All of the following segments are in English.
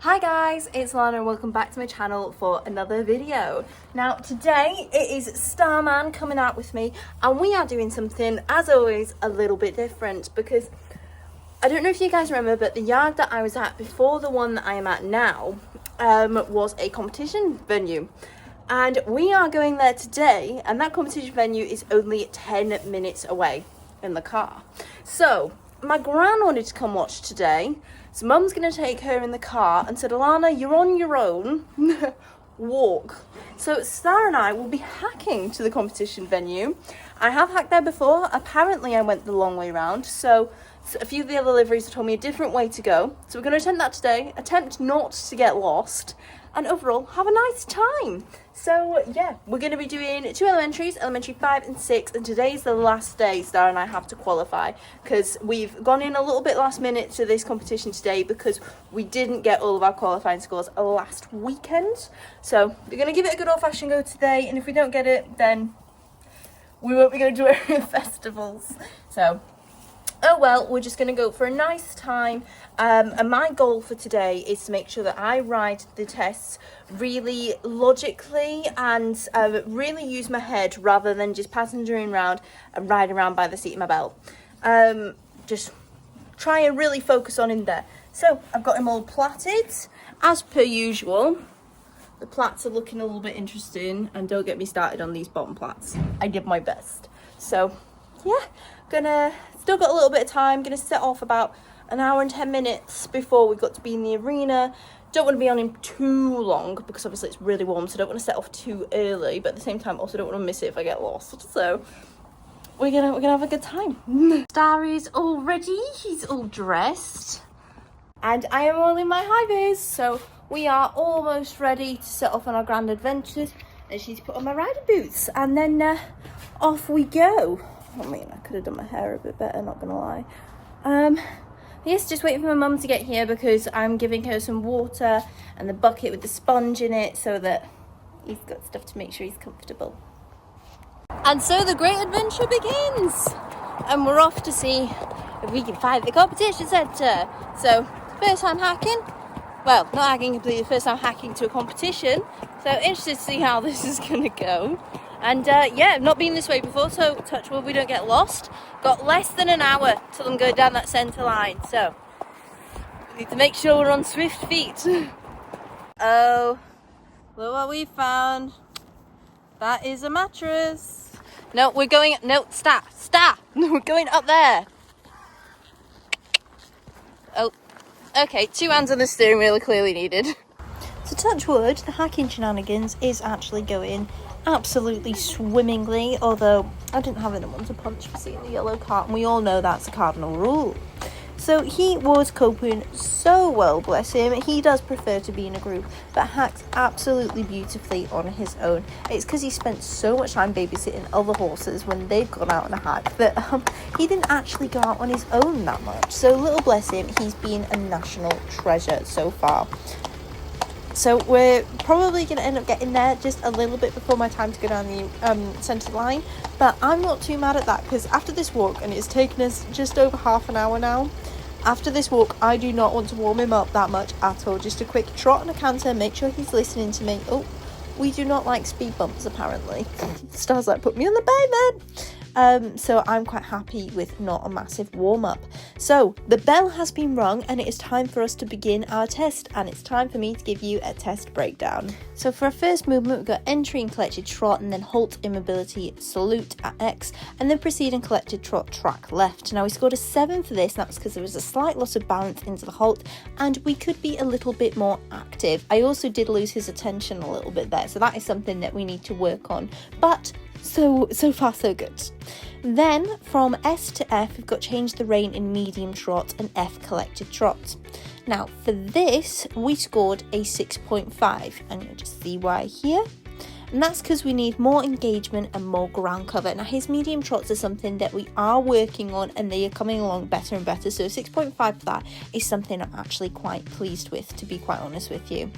Hi guys, it's Lana and welcome back to my channel for another video. Now today it is Starman coming out with me and we are doing something, as always, a little bit different because I don't know if you guys remember, but the yard that I was at before the one that I am at now was a competition venue. And we are going there today and that competition venue is only 10 minutes away in the car. So my gran wanted to come watch today. So mum's going to take her in the car and said, Alana, you're on your own, walk. So Star and I will be hacking to the competition venue. I have hacked there before. Apparently I went the long way round. So a few of the other liveries have told me a different way to go. So we're going to attempt that today, attempt not to get lost, and overall have a nice time. So yeah, we're going to be doing two elementaries, elementary 5 and 6, and today's the last day Star and I have to qualify because we've gone in a little bit last minute to this competition today because we didn't get all of our qualifying scores last weekend. So we're going to give it a good old-fashioned go today, and if we don't get it, then we won't be going to do it at festivals. So oh well, we're just going to go for a nice time, and my goal for today is to make sure that I ride the tests really logically and really use my head rather than just passengering around and riding around by the seat of my belt. Just try and really focus on in there. So I've got him all plaited as per usual. The plaits are looking a little bit interesting, and don't get me started on these bottom plaits. I did my best. So yeah, still got a little bit of time. Gonna set off about an hour and 10 minutes before we've got to be in the arena. Don't want to be on him too long because obviously it's really warm, so I don't want to set off too early, but at the same time also don't want to miss it if I get lost. So we're gonna have a good time. Star is all ready, he's all dressed, and I am all in my high vis, so we are almost ready to set off on our grand adventures. And she's put on my riding boots, and then off we go. I mean, I could have done my hair a bit better, not gonna lie. Yes, just waiting for my mum to get here because I'm giving her some water and the bucket with the sponge in it so that he's got stuff to make sure he's comfortable. And so the great adventure begins, and we're off to see if we can find the competition centre. So first time hacking, well, not hacking completely, first time hacking to a competition, so interested to see how this is gonna go. And yeah, I've not been this way before, so touch wood we don't get lost. Got less than an hour till I'm going down that centre line, so we need to make sure we're on swift feet. Oh, look what we found. That is a mattress. No, we're going, no, stop. We're going up there. Oh, okay, 2 hands on the steering wheel are clearly needed. So touch wood, the hacking shenanigans is actually going absolutely swimmingly, although I didn't have anyone to punch for seeing the yellow card, and we all know that's a cardinal rule. So he was coping so well, bless him. He does prefer to be in a group, but hacked absolutely beautifully on his own. It's because he spent so much time babysitting other horses when they've gone out on a hack that he didn't actually go out on his own that much. So little bless him, he's been a national treasure so far. So we're probably going to end up getting there just a little bit before my time to go down the centre line. But I'm not too mad at that because after this walk, and it's taken us just over half an hour now, after this walk I do not want to warm him up that much at all. Just a quick trot and a canter, make sure he's listening to me. Oh, we do not like speed bumps apparently. Star's like, put me on the pavement. So I'm quite happy with not a massive warm-up. So the bell has been rung and it is time for us to begin our test, and it's time for me to give you a test breakdown. So for our first movement, we've got entry and collected trot, and then halt, immobility, salute at X, and then proceed and collected trot, track left. Now we scored a 7 for this, and that's because there was a slight loss of balance into the halt and we could be a little bit more active. I also did lose his attention a little bit there, so that is something that we need to work on, but so far so good. Then from S to F, we've got change the rein in medium trot and F collected trot. Now for this we scored a 6.5, and you'll just see why here, and that's because we need more engagement and more ground cover. Now his medium trots are something that we are working on and they are coming along better and better, so 6.5 for that is something I'm actually quite pleased with, to be quite honest with you.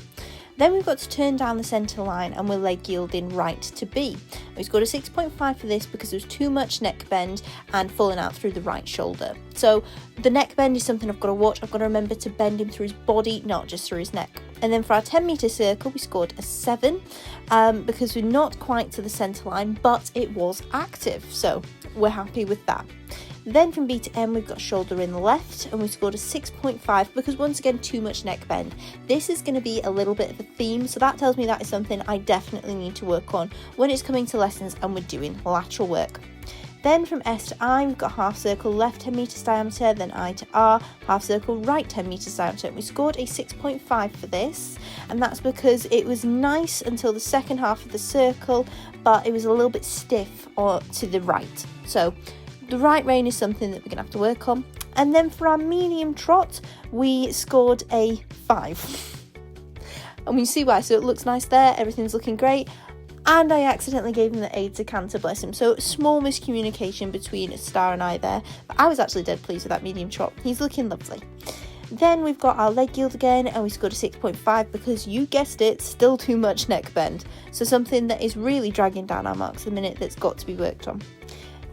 Then we've got to turn down the centre line and we're leg yielding right to B. We scored a 6.5 for this because there was too much neck bend and falling out through the right shoulder. So the neck bend is something I've got to watch. I've got to remember to bend him through his body, not just through his neck. And then for our 10-metre circle, we scored a 7 because we're not quite to the centre line, but it was active. So we're happy with that. Then from B to M, we've got shoulder in left, and we scored a 6.5 because once again, too much neck bend. This is going to be a little bit of a theme, so that tells me that is something I definitely need to work on when it's coming to lessons and we're doing lateral work. Then from S to I, we've got half circle left 10 metres diameter, then I to R, half circle right 10 metres diameter. And we scored a 6.5 for this, and that's because it was nice until the second half of the circle, but it was a little bit stiff or to the right. So the right rein is something that we're going to have to work on. And then for our medium trot, we scored a 5. And we see why, so it looks nice there, everything's looking great. And I accidentally gave him the aid to canter, bless him. So small miscommunication between Star and I there. But I was actually dead pleased with that medium trot. He's looking lovely. Then we've got our leg yield again, and we scored a 6.5 because you guessed it, still too much neck bend. So something that is really dragging down our marks at the minute that's got to be worked on.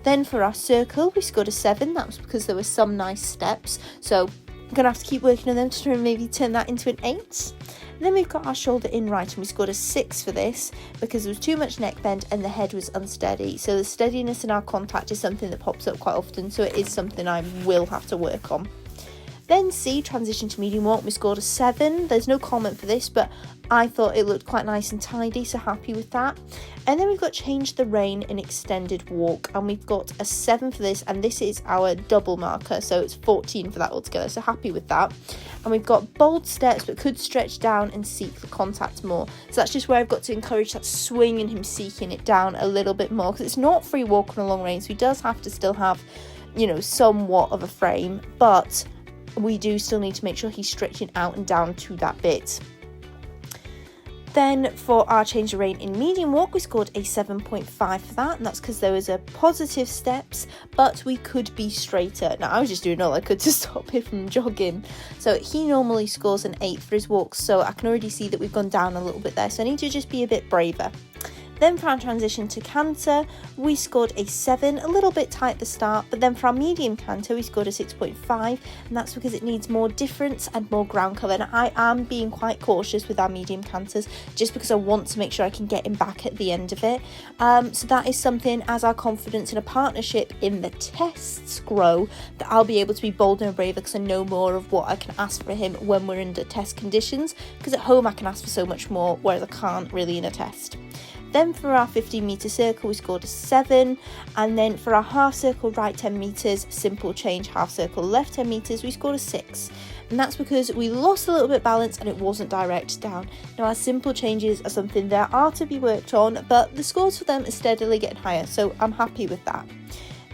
Then for our circle, we scored a 7. That was because there were some nice steps. So I'm going to have to keep working on them to try and maybe turn that into an 8. And then we've got our shoulder in right, and we scored a 6 for this because there was too much neck bend and the head was unsteady. So the steadiness in our contact is something that pops up quite often. So it is something I will have to work on. Then C, transition to medium walk, we scored a 7. There's no comment for this, but I thought it looked quite nice and tidy, so happy with that. And then we've got change the rein and extended walk, and we've got a 7 for this, and this is our double marker, so it's 14 for that altogether, so happy with that. And we've got bold steps, but could stretch down and seek the contact more. So that's just where I've got to encourage that swing and him seeking it down a little bit more, because it's not free walk on a long rein, so he does have to still have, you know, somewhat of a frame, but we do still need to make sure he's stretching out and down to that bit. Then for our change of rein in medium walk, we scored a 7.5 for that, and that's because there was a positive steps, but we could be straighter. Now I was just doing all I could to stop him from jogging. So he normally scores an 8 for his walks, so I can already see that we've gone down a little bit there, so I need to just be a bit braver. Then for our transition to canter, we scored a 7, a little bit tight at the start, but then for our medium canter, we scored a 6.5, and that's because it needs more difference and more ground cover. And I am being quite cautious with our medium canters, just because I want to make sure I can get him back at the end of it. So that is something, as our confidence in a partnership in the tests grow, that I'll be able to be bolder and braver because I know more of what I can ask for him when we're under test conditions, because at home I can ask for so much more, whereas I can't really in a test. Then for our 15 metre circle, we scored a 7. And then for our half circle right 10 metres, simple change, half circle left 10 metres, we scored a 6. And that's because we lost a little bit of balance and it wasn't direct down. Now our simple changes are something that are to be worked on, but the scores for them are steadily getting higher, so I'm happy with that.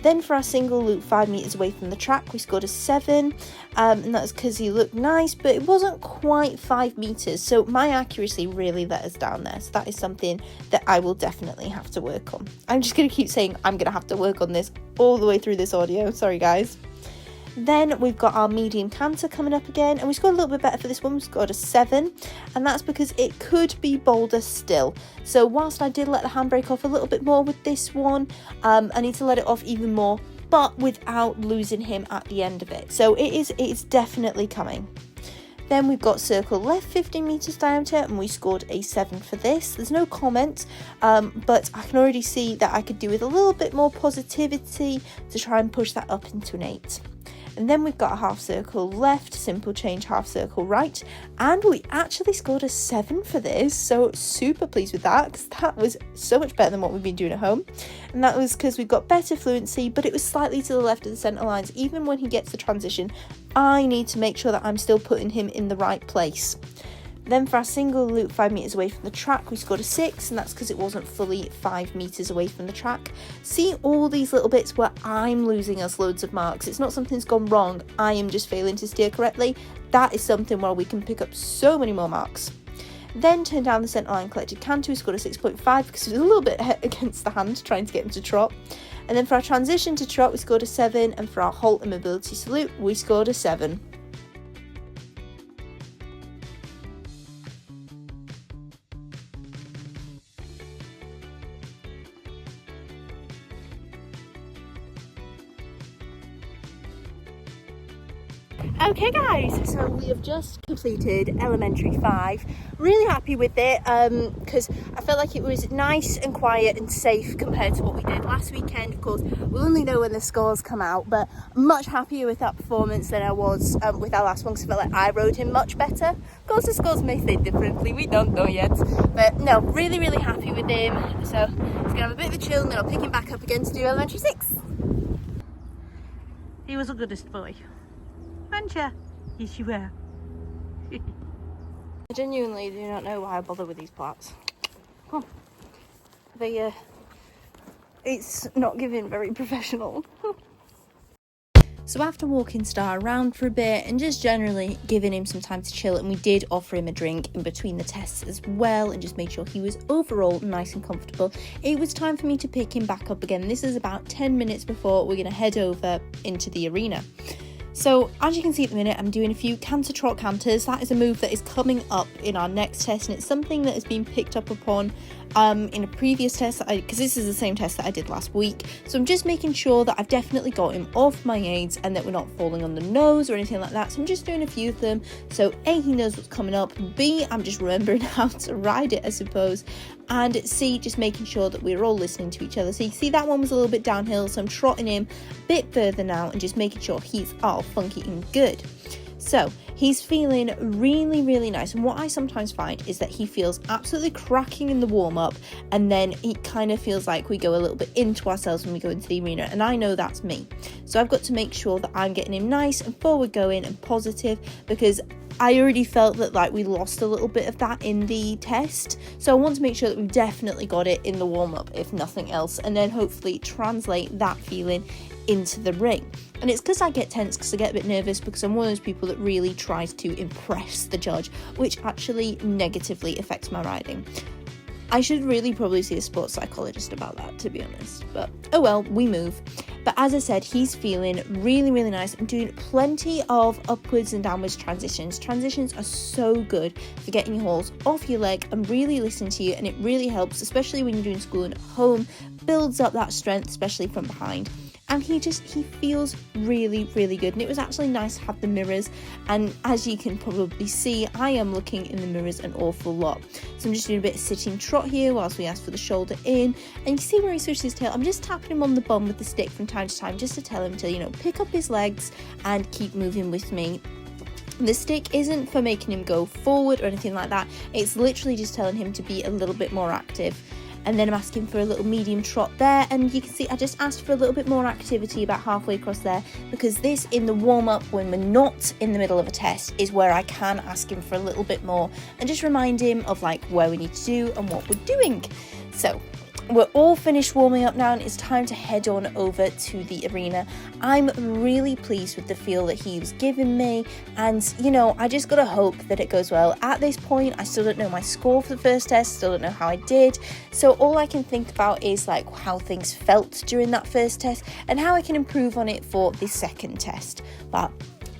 Then for our single loop 5 metres away from the track, we scored a 7, and that's because he looked nice, but it wasn't quite 5 metres, so my accuracy really let us down there, so that is something that I will definitely have to work on. I'm just going to keep saying I'm going to have to work on this all the way through this audio, sorry guys. Then we've got our medium canter coming up again, and we scored a little bit better for this one. We scored a 7, and that's because it could be bolder still. So whilst I did let the handbrake off a little bit more with this one, I need to let it off even more, but without losing him at the end of it. So it's definitely coming. Then we've got circle left 15 metres diameter, and we scored a 7 for this. There's no comment, but I can already see that I could do with a little bit more positivity to try and push that up into an 8. And then we've got a half circle left, simple change, half circle right, and we actually scored a 7 for this, so super pleased with that, because that was so much better than what we've been doing at home. And that was because we got better fluency, but it was slightly to the left of the centre lines. Even when he gets the transition, I need to make sure that I'm still putting him in the right place. Then for our single loop 5 metres away from the track, we scored a 6, and that's because it wasn't fully 5 metres away from the track. See all these little bits where I'm losing us loads of marks. It's not something's gone wrong, I am just failing to steer correctly. That is something where we can pick up so many more marks. Then turn down the centre line collected canter, we scored a 6.5 because it was a little bit against the hand trying to get him to trot. And then for our transition to trot, we scored a 7, and for our halt and mobility salute, we scored a 7. Okay guys, so we have just completed elementary 5. Really happy with it because I felt like it was nice and quiet and safe compared to what we did last weekend. Of course, we'll only know when the scores come out, but I'm much happier with that performance than I was with our last one because I felt like I rode him much better. Of course, the scores may say differently, we don't know yet, but no, really happy with him. So he's gonna have a bit of a chill and then I'll pick him back up again to do elementary 6. He was the goodest boy. Weren't you? Yes, you were. I genuinely do not know why I bother with these parts. Oh, it's not giving very professional. So after walking Star around for a bit and just generally giving him some time to chill, and we did offer him a drink in between the tests as well and just made sure he was overall nice and comfortable, it was time for me to pick him back up again. This is about 10 minutes before we're going to head over into the arena. So as you can see at the minute, I'm doing a few canter trot canters. That is a move that is coming up in our next test, and it's something that has been picked up upon in a previous test, because this is the same test that I did last week. So I'm just making sure that I've definitely got him off my aids and that we're not falling on the nose or anything like that. So I'm just doing a few of them. So A, he knows what's coming up. B, I'm just remembering how to ride it, I suppose. And C, just making sure that we're all listening to each other. So you see that one was a little bit downhill, so I'm trotting him a bit further now and just making sure he's all funky and good. So he's feeling really nice, and what I sometimes find is that he feels absolutely cracking in the warm-up, and then he kind of feels like we go a little bit into ourselves when we go into the arena, and I know that's me. So I've got to make sure that I'm getting him nice and forward going and positive, because I already felt that like we lost a little bit of that in the test, so I want to make sure that we've definitely got it in the warm-up if nothing else, and then hopefully translate that feeling into the ring. And it's because I get tense, because I get a bit nervous, because I'm one of those people that really tries to impress the judge, which actually negatively affects my riding. I should really probably see a sports psychologist about that, to be honest, but oh well, we move. But as I said, he's feeling really nice. I'm doing plenty of upwards and downwards transitions. Transitions are so good for getting your horse off your leg and really listening to you, and it really helps, especially when you're doing schooling at home, builds up that strength, especially from behind. And he feels really good, and it was actually nice to have the mirrors, and as you can probably see, I am looking in the mirrors an awful lot. So I'm just doing a bit of sitting trot here whilst we ask for the shoulder in, and you see where he switches his tail. I'm just tapping him on the bum with the stick from time to time just to tell him to, you know, pick up his legs and keep moving with me. The stick isn't for making him go forward or anything like that, it's literally just telling him to be a little bit more active. And then I'm asking for a little medium trot there, and you can see I just asked for a little bit more activity about halfway across there, because this in the warm-up, when we're not in the middle of a test, is where I can ask him for a little bit more and just remind him of like where we need to do and what we're doing. So we're all finished warming up now, and it's time to head on over to the arena. I'm really pleased with the feel that he was giving me, and you know, I just gotta hope that it goes well. At this point, I still don't know my score for the first test, still don't know how I did, so all I can think about is like how things felt during that first test and how I can improve on it for the second test. But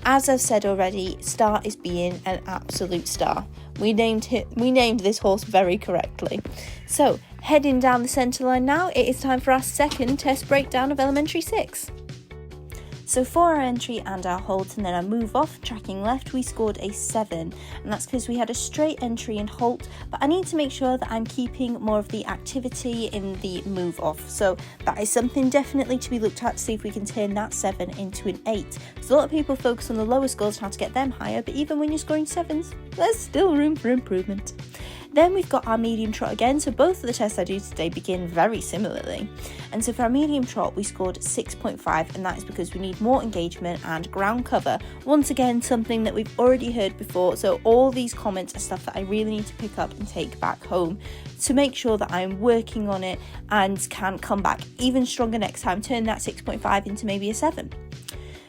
as I've said already, Star is being an absolute star. We named this horse very correctly. So heading down the centre line now, it is time for our second test breakdown of elementary 6. So for our entry and our halt and then our move off, tracking left, we scored a 7, and that's because we had a straight entry and halt, but I need to make sure that I'm keeping more of the activity in the move off, so that is something definitely to be looked at to see if we can turn that 7 into an 8. Because a lot of people focus on the lower scores and how to get them higher, but even when you're scoring 7s, there's still room for improvement. Then we've got our medium trot again, so both of the tests I do today begin very similarly. And so for our medium trot, we scored 6.5, and that is because we need more engagement and ground cover. Once again, something that we've already heard before, so all these comments are stuff that I really need to pick up and take back home to make sure that I'm working on it and can come back even stronger next time, turn that 6.5 into maybe a 7.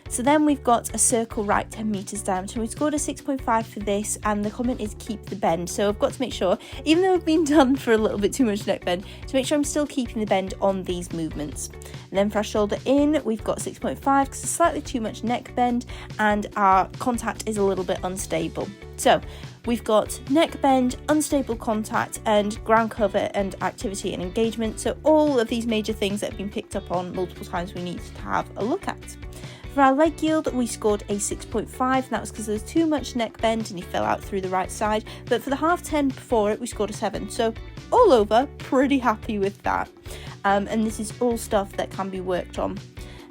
So then we've got a circle right 10 metres down, so we scored a 6.5 for this, and the comment is keep the bend. So I've got to make sure, even though I've been done for a little bit too much neck bend, to make sure I'm still keeping the bend on these movements. And then for our shoulder in, we've got 6.5 because it's slightly too much neck bend and our contact is a little bit unstable. So we've got neck bend, unstable contact, and ground cover and activity and engagement. So all of these major things that have been picked up on multiple times we need to have a look at. For our leg yield, we scored a 6.5, and that was because there was too much neck bend and he fell out through the right side. But for the half 10 before it, we scored a 7. So all over, pretty happy with that. And this is all stuff that can be worked on.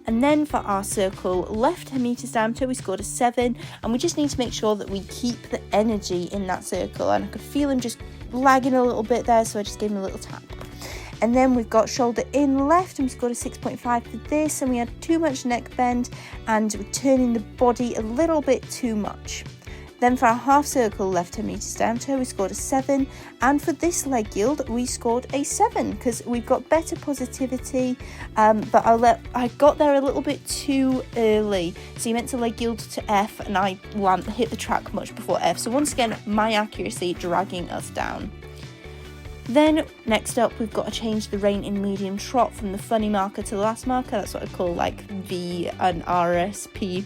And then for our circle left 10 meters diameter, we scored a 7, and we just need to make sure that we keep the energy in that circle. And I could feel him just lagging a little bit there, so I just gave him a little tap. And then we've got shoulder in left, and we scored a 6.5 for this, and we had too much neck bend and we're turning the body a little bit too much. Then for our half circle left 10 meters diameter, we scored a 7, and for this leg yield we scored a 7 because we've got better positivity, but I got there a little bit too early. So you meant to leg yield to F, and I hit the track much before F, so once again my accuracy dragging us down. Then next up, we've got to change the rein in medium trot from the funny marker to the last marker. That's what I call like V and RSP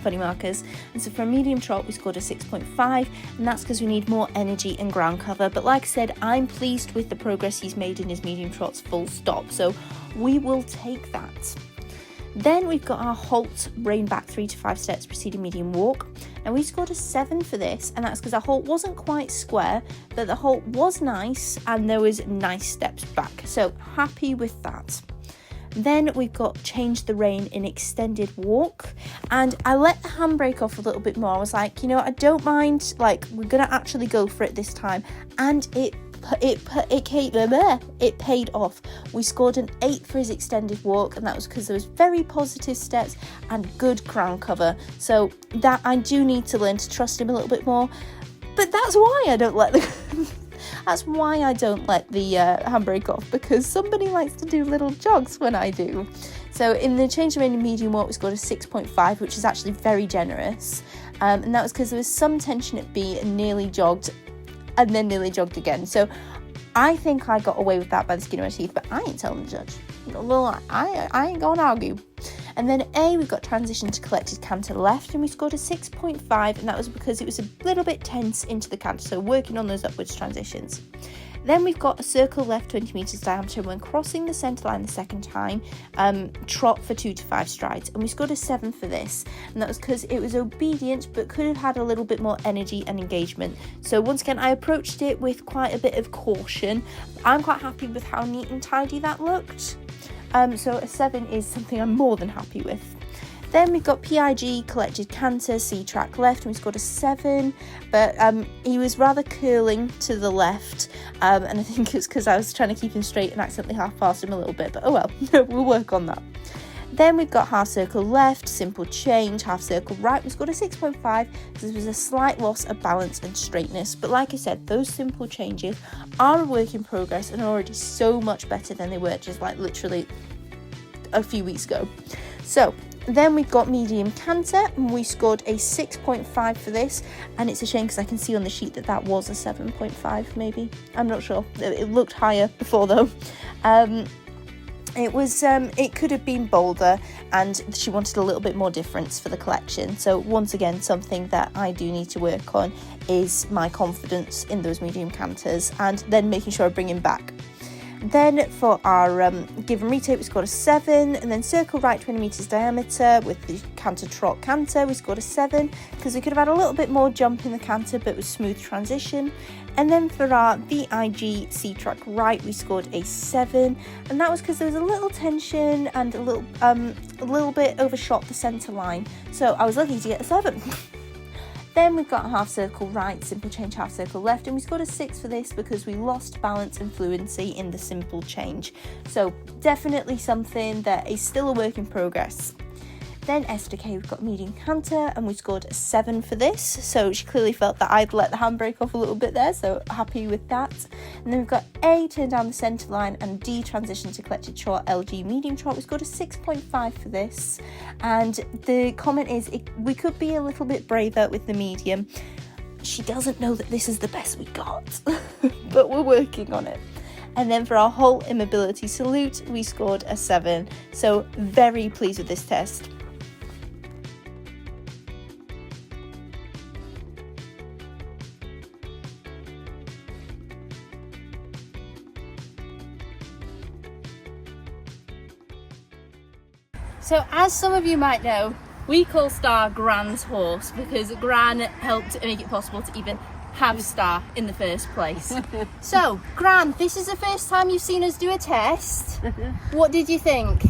funny markers. And so for a medium trot, we scored a 6.5, and that's because we need more energy and ground cover. But like I said, I'm pleased with the progress he's made in his medium trots, full stop. So we will take that. Then we've got our halt, rein back 3 to 5 steps preceding medium walk. Now we scored a 7 for this, and that's because our halt wasn't quite square, but the halt was nice and there was nice steps back. So happy with that. Then we've got change the rein in extended walk, and I let the handbrake off a little bit more. I was like, you know, I don't mind, like we're gonna actually go for it this time, and it paid off. We scored an 8 for his extended walk, and that was because there was very positive steps and good ground cover. So that I do need to learn to trust him a little bit more, but that's why I don't let the handbrake off, because somebody likes to do little jogs when I do. So in the change of rein in medium walk, we scored a 6.5, which is actually very generous, and that was because there was some tension at B and nearly jogged, and then nearly jogged again. So I think I got away with that by the skin of my teeth, but I ain't telling the judge. I ain't gonna argue. And then A, we've got transition to collected canter left, and we scored a 6.5, and that was because it was a little bit tense into the canter, so working on those upwards transitions. Then we've got a circle left 20 meters diameter, and when crossing the centre line the second time, trot for 2 to 5 strides, and we scored a 7 for this, and that was because it was obedient but could have had a little bit more energy and engagement. So once again, I approached it with quite a bit of caution. I'm quite happy with how neat and tidy that looked, so a 7 is something I'm more than happy with. Then we've got PIG, collected canter, C-track left, and we scored a 7, but he was rather curling to the left, and I think it's because I was trying to keep him straight and accidentally half-passed him a little bit, but oh well, we'll work on that. Then we've got half circle left, simple change, half circle right, we scored a 6.5, because there was a slight loss of balance and straightness, but like I said, those simple changes are a work in progress and are already so much better than they were just like literally a few weeks ago. So then we've got medium canter, and we scored a 6.5 for this, and it's a shame because I can see on the sheet that that was a 7.5 maybe. I'm not sure. It looked higher before though. It could have been bolder, and she wanted a little bit more difference for the collection. So once again, something that I do need to work on is my confidence in those medium canters, and then making sure I bring him back. Then for our give and retake, we scored a 7, and then circle right 20 meters diameter with the canter trot canter, we scored a 7 because we could have had a little bit more jump in the canter, but with smooth transition. And then for our VIG C-track right, we scored a 7, and that was because there was a little tension and a little bit overshot the centre line, so I was lucky to get a 7. Then we've got half circle right, simple change, half circle left, and we scored a 6 for this because we lost balance and fluency in the simple change. So definitely something that is still a work in progress. Then S to K, we've got medium canter, and we scored a 7 for this. So she clearly felt that I'd let the handbrake off a little bit there, so happy with that. And then we've got A, turn down the centre line, and D, transition to collected trot, LG, medium trot. We scored a 6.5 for this. And the comment is, we could be a little bit braver with the medium. She doesn't know that this is the best we got, but we're working on it. And then for our whole immobility salute, we scored a 7. So very pleased with this test. So as some of you might know, we call Star Gran's horse because Gran helped make it possible to even have Star in the first place. So, Gran, this is the first time you've seen us do a test. What did you think?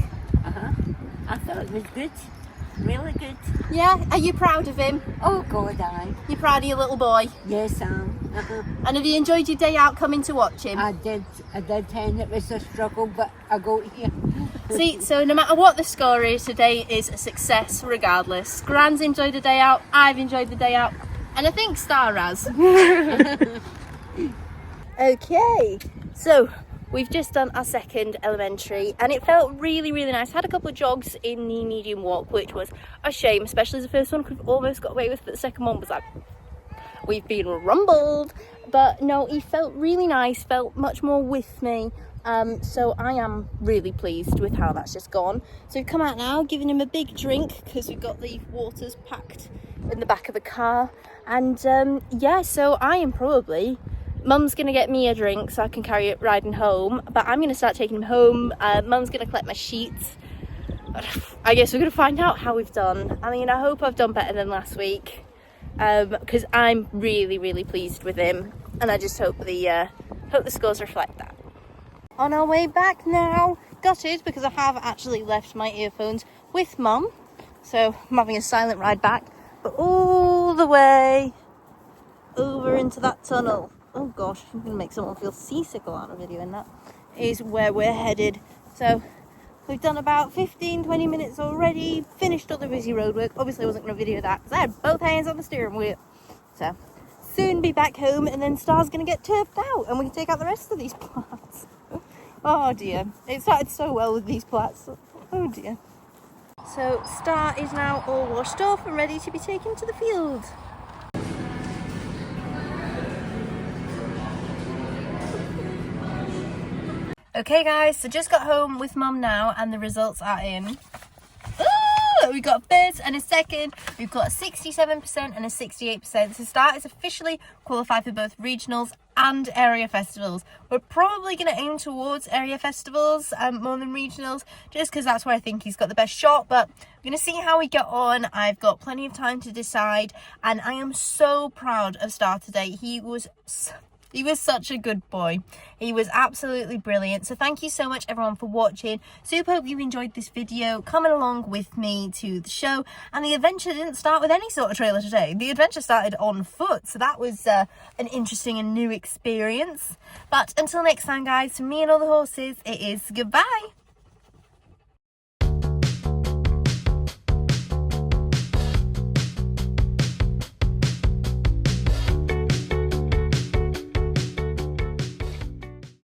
I thought it was good. Really good. Yeah? Are you proud of him? Oh God, aye. You proud of your little boy? Yes, I am. And have you enjoyed your day out coming to watch him? I did, and it was a struggle, but I got here. See, so no matter what the score is, today is a success regardless. Gran's enjoyed the day out, I've enjoyed the day out, and I think Star has. Okay, so we've just done our second elementary and it felt really, really nice. Had a couple of jogs in the medium walk, which was a shame, especially as the first one could have almost got away with, but the second one was like, we've been rumbled. But no, he felt really nice, felt much more with me. So I am really pleased with how that's just gone. So we've come out now, giving him a big drink because we've got the waters packed in the back of the car. And yeah, so I am probably... Mum's going to get me a drink so I can carry it riding home, but I'm going to start taking him home. Mum's going to collect my sheets. I guess we're going to find out how we've done. I mean, I hope I've done better than last week, because I'm really, really pleased with him, and I just hope the scores reflect that. On our way back now, gutted because I have actually left my earphones with Mum, so I'm having a silent ride back, but all the way over into that tunnel. Oh gosh, I'm going to make someone feel seasick while I'm videoing that, is where we're headed. So we've done about 15-20 minutes already, finished all the busy roadwork. Obviously I wasn't going to video that because I had both hands on the steering wheel. So soon be back home, and then Star's going to get turfed out and we can take out the rest of these plants. Oh dear, it started so well with these plants. Oh dear. So Star is now all washed off and ready to be taken to the field. Okay guys, so just got home with Mum now and the results are in. We got a first and a second, we've got a 67% and a 68%. So Star is officially qualified for both regionals and area festivals. We're probably going to aim towards area festivals more than regionals, just because that's where I think he's got the best shot, but we're going to see how we get on. I've got plenty of time to decide, and I am so proud of Star today. He was such a good boy. He was absolutely brilliant. So thank you so much everyone for watching. Super hope you enjoyed this video, coming along with me to the show. And the adventure didn't start with any sort of trailer today. The adventure started on foot. So that was an interesting and new experience. But until next time guys, from me and all the horses, it is goodbye.